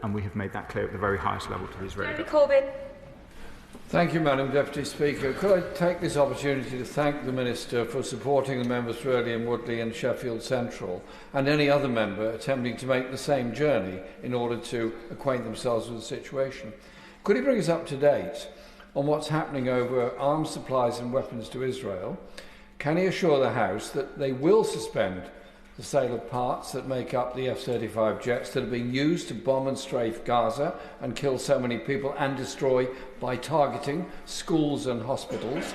and we have made that clear at the very highest level to the Israeli government. Corbyn. Thank you, Madam Deputy Speaker. Could I take this opportunity to thank the Minister for supporting the members for Early Woodley and Sheffield Central and any other member attempting to make the same journey in order to acquaint themselves with the situation. Could he bring us up to date on what's happening over arms supplies and weapons to Israel? Can he assure the House that they will suspend the sale of parts that make up the F-35 jets that are being used to bomb and strafe Gaza and kill so many people and destroy by targeting schools and hospitals?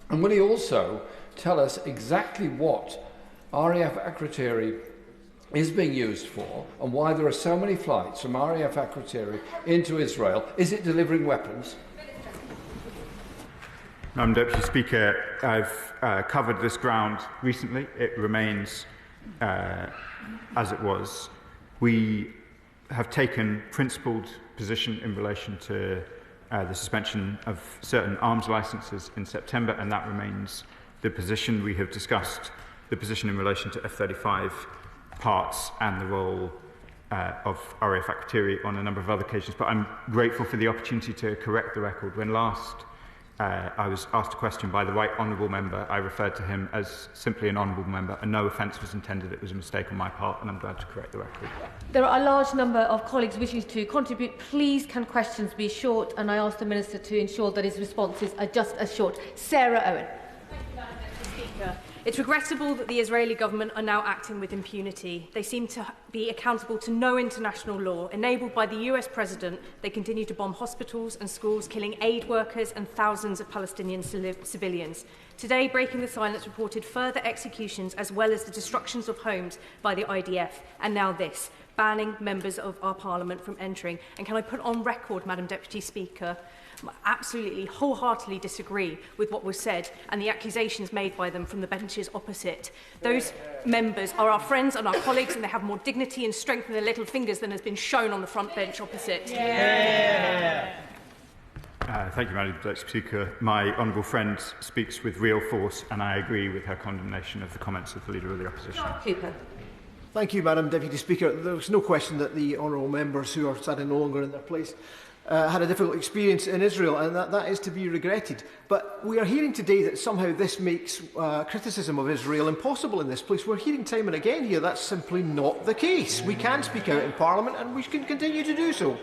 And will he also tell us exactly what RAF Akrotiri is being used for and why there are so many flights from RAF Akrotiri into Israel? Is it delivering weapons? Madam Deputy Speaker, I've covered this ground recently. It remains as it was. We have taken principled position in relation to the suspension of certain arms licences in September, and that remains the position. We have discussed the position in relation to F-35 parts and the role of RAF Akrotiri on a number of other occasions, but I'm grateful for the opportunity to correct the record. When last I was asked a question by the Right Honourable Member, I referred to him as simply an Honourable Member, and no offence was intended. It was a mistake on my part, and I'm glad to correct the record. There are a large number of colleagues wishing to contribute. Please can questions be short, and I ask the Minister to ensure that his responses are just as short. Sarah Owen. Thank you, Madam Deputy Speaker. It's regrettable that the Israeli government are now acting with impunity. They seem to be accountable to no international law. Enabled by the US President, they continue to bomb hospitals and schools, killing aid workers and thousands of Palestinian civilians. Today, Breaking the Silence reported further executions as well as the destructions of homes by the IDF. And now this, banning members of our Parliament from entering. And can I put on record, Madam Deputy Speaker, I absolutely, wholeheartedly disagree with what was said and the accusations made by them from the benches opposite. Those members are our friends and our colleagues, and they have more dignity and strength in their little fingers than has been shown on the front bench opposite. Thank you, Madam Deputy Speaker. My honourable friend speaks with real force, and I agree with her condemnation of the comments of the Leader of the Opposition. Cooper. Thank you, Madam Deputy Speaker. There's no question that the honourable members who are sadly no longer in their place had a difficult experience in Israel, and that is to be regretted. But we are hearing today that somehow this makes criticism of Israel impossible in this place. We're hearing time and again here that's simply not the case. We can speak out in Parliament, and we can continue to do so.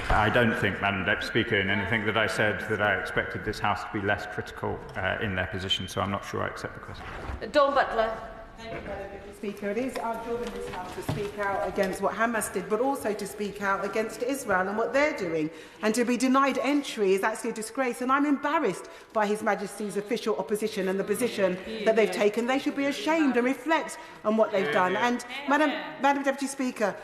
I don't think, Madam Deputy Speaker, in anything that I said that I expected this House to be less critical in their position, so I'm not sure I accept the question. Dawn Butler. Thank you, Madam Deputy Speaker. It is our job in this House to speak out against what Hamas did, but also to speak out against Israel and what they're doing. And to be denied entry is actually a disgrace. And I'm embarrassed by His Majesty's official opposition and the position that they've taken. They should be ashamed and reflect on what they've done. And Madam Deputy Speaker,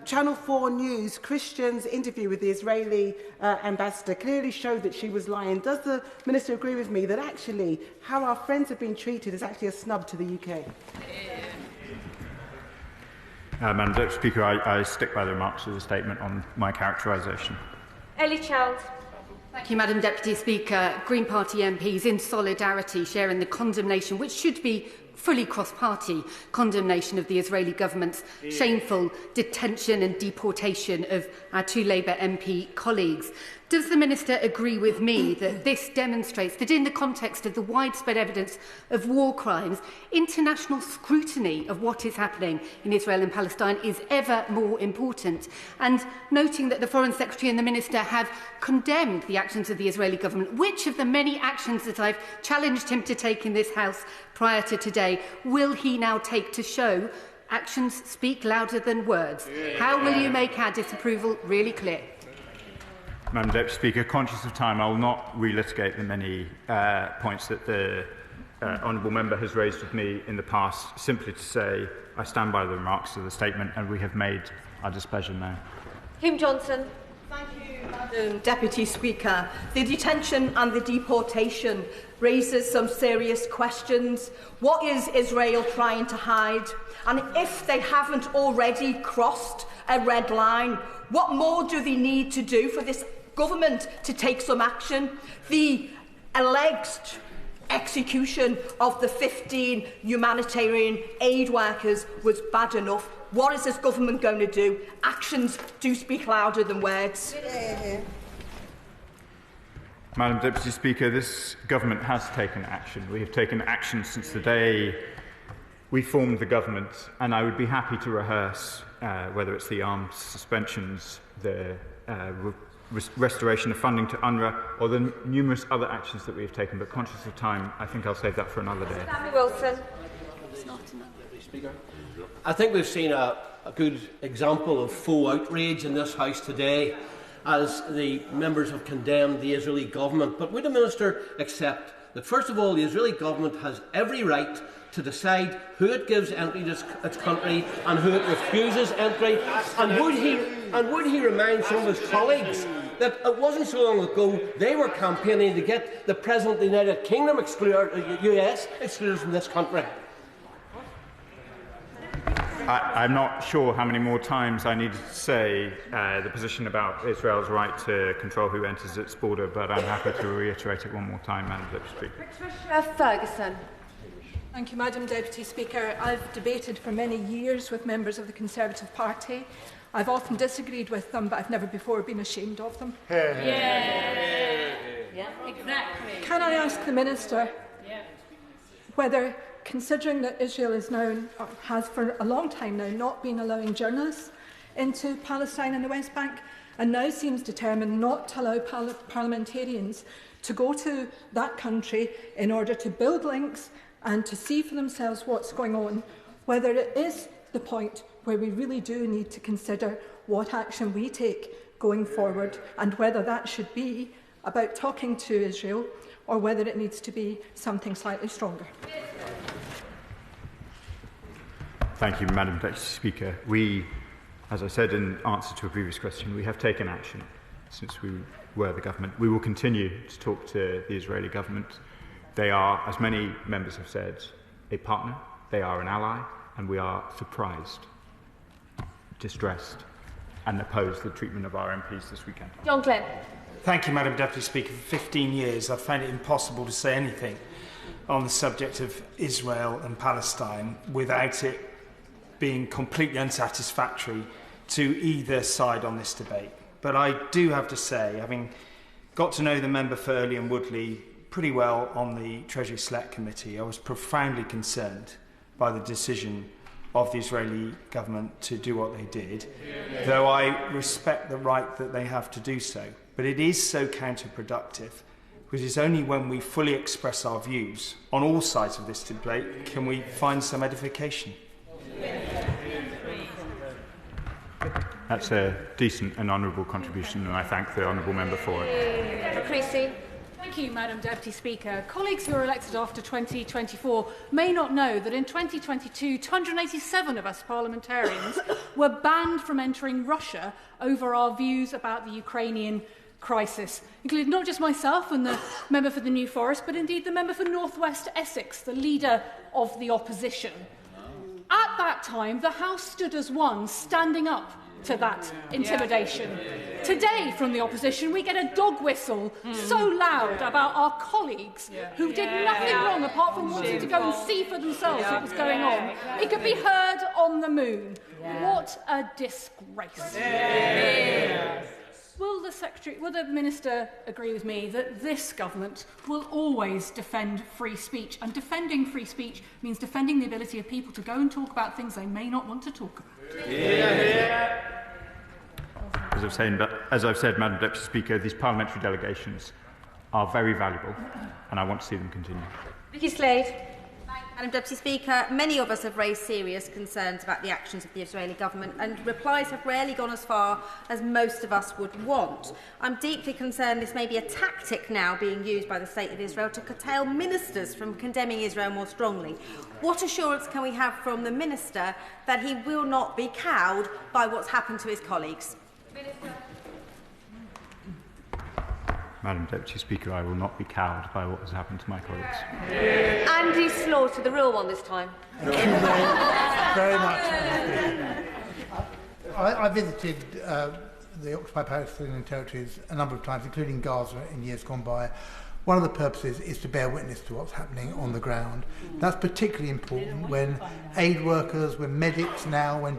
Channel 4 News, Christian's interview with the Israeli ambassador clearly showed that she was lying. Does the Minister agree with me that actually how our friends have been treated is actually a snub to the UK? Madam Deputy Speaker, I stick by the remarks of the statement on my characterisation. Ellie Childs. Thank you, Madam Deputy Speaker. Green Party MPs in solidarity sharing the condemnation, which should be fully cross-party condemnation of the Israeli government's shameful detention and deportation of our two Labour MP colleagues. Does the Minister agree with me that this demonstrates that in the context of the widespread evidence of war crimes, international scrutiny of what is happening in Israel and Palestine is ever more important? And noting that the Foreign Secretary and the Minister have condemned the actions of the Israeli government, which of the many actions that I've challenged him to take in this House prior to today will he now take to show actions speak louder than words? How will you make our disapproval really clear? Madam Deputy Speaker, conscious of time, I will not relitigate the many points that the honourable member has raised with me in the past, simply to say I stand by the remarks of the statement and we have made our displeasure known. Kim Johnson. Thank you, Madam Deputy Speaker. The detention and the deportation raises some serious questions. What is Israel trying to hide? And if they haven't already crossed a red line, what more do they need to do for this government to take some action? The alleged execution of the 15 humanitarian aid workers was bad enough. What is this government going to do? Actions do speak louder than words. Madam Deputy Speaker, this government has taken action. We have taken action since the day we formed the government, and I would be happy to rehearse whether it's the arms suspensions, the restoration of funding to UNRWA, or the numerous other actions that we have taken, but conscious of time, I think I'll save that for another day. Wilson. I think we've seen a good example of faux outrage in this House today, as the members have condemned the Israeli government. But would the Minister accept that, first of all, the Israeli government has every right to decide who it gives entry to its country and who it refuses entry? And would he remind some of his colleagues that it wasn't so long ago they were campaigning to get the President of the United Kingdom US excluded from this country? I'm not sure how many more times I need to say the position about Israel's right to control who enters its border, but I'm happy to reiterate it one more time, Madam Deputy Speaker. Patricia Ferguson. Thank you, Madam Deputy Speaker. I've debated for many years with members of the Conservative Party. I've often disagreed with them, but I've never before been ashamed of them. Yeah, exactly. Can I ask the Minister whether, considering that Israel is now, or has for a long time now, not been allowing journalists into Palestine and the West Bank, and now seems determined not to allow parliamentarians to go to that country in order to build links and to see for themselves what's going on, whether it is the point where we really do need to consider what action we take going forward, and whether that should be about talking to Israel or whether it needs to be something slightly stronger. Thank you, Madam Deputy Speaker. We, as I said in answer to a previous question, we have taken action since we were the government. We will continue to talk to the Israeli government. They are, as many members have said, a partner, they are an ally, and we are surprised, distressed, and oppose the treatment of our MPs this weekend. John Glenn. Thank you, Madam Deputy Speaker. For 15 years, I've found it impossible to say anything on the subject of Israel and Palestine without it being completely unsatisfactory to either side on this debate. But I do have to say, having got to know the member for Earley and Woodley pretty well on the Treasury Select Committee, I was profoundly concerned by the decision of the Israeli government to do what they did, though I respect the right that they have to do so. But it is so counterproductive, because it's only when we fully express our views on all sides of this debate can we find some edification. That's a decent and honourable contribution, and I thank the honourable member for it. Creasy. Thank you, Madam Deputy Speaker. Colleagues who are elected after 2024 may not know that in 2022, 287 of us parliamentarians were banned from entering Russia over our views about the Ukrainian crisis, including not just myself and the member for the New Forest, but indeed the member for North West Essex, the leader of the opposition. At that time, the House stood as one, standing up to that intimidation. Today, from the opposition, we get a dog whistle so loud about our colleagues who did nothing wrong apart from wanting to go and see for themselves what was going on. It could be heard on the moon. What a disgrace. Will the Minister agree with me that this government will always defend free speech? And defending free speech means defending the ability of people to go and talk about things they may not want to talk about. As I've said, Madam Deputy Speaker, these parliamentary delegations are very valuable, and I want to see them continue. Vicky Slade. Madam Deputy Speaker, many of us have raised serious concerns about the actions of the Israeli government, and replies have rarely gone as far as most of us would want. I'm deeply concerned this may be a tactic now being used by the State of Israel to curtail ministers from condemning Israel more strongly. What assurance can we have from the Minister that he will not be cowed by what's happened to his colleagues? Minister. Madam Deputy Speaker, I will not be cowed by what has happened to my colleagues. Andy Slaughter, the real one this time. Very much. I visited the occupied Palestinian territories a number of times, including Gaza in years gone by, One of the purposes is to bear witness to what's happening on the ground. That's particularly important when aid workers, when medics now, when